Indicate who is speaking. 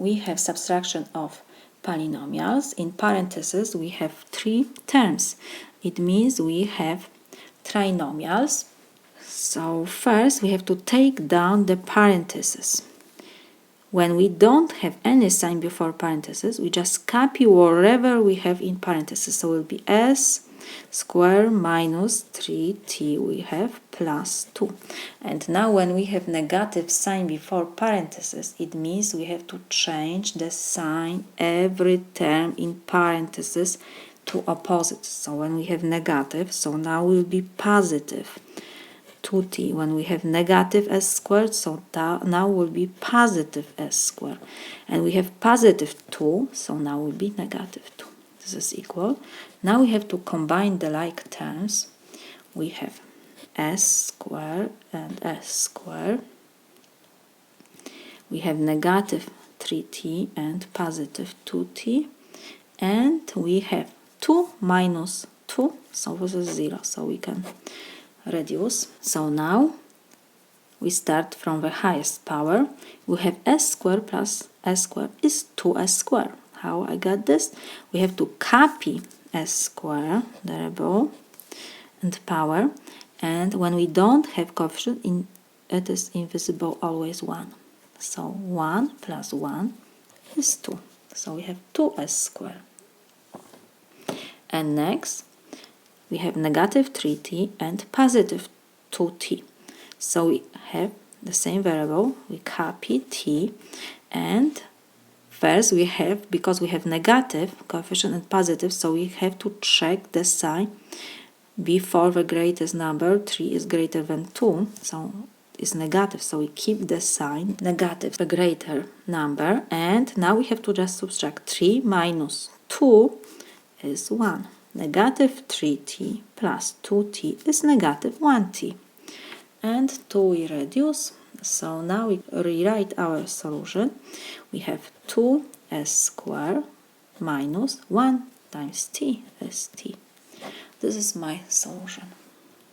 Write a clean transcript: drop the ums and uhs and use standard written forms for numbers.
Speaker 1: we have subtraction of polynomials. In parentheses we have three terms. It means we have trinomials. So first we have to take down the parentheses. When we don't have any sign before parentheses, we just copy whatever we have in parentheses. So it will be s squared minus 3t we have plus 2. And now when we have negative sign before parentheses, it means we have to change the sign every term in parentheses to opposite. So when we have negative, so now will be positive 2t. When we have negative s squared, so now will be positive s squared. And we have positive 2, so now will be negative 2. This is equal. Now we have to combine the like terms. We have s squared and s squared. We have negative 3t and positive 2t. And we have 2 minus 2, so this is 0, so we can reduce. So now we start from the highest power. We have s squared plus s squared is 2s squared. How I got this? We have to copy s squared variable and power, and when we don't have coefficient, it is invisible always 1. So 1 plus 1 is 2. So we have 2s squared. And next we have negative 3t and positive 2t. So we have the same variable, we copy t, and first we have, because we have negative coefficient and positive, so we have to check the sign before the greatest number. 3 is greater than 2, so it's negative, so we keep the sign negative, the greater number, and now we have to just subtract 3 minus 2 is 1. Negative 3t plus 2t is negative 1t. And 2 we reduce. So now we rewrite our solution. We have 2s squared minus 1 times t is t. This is my solution.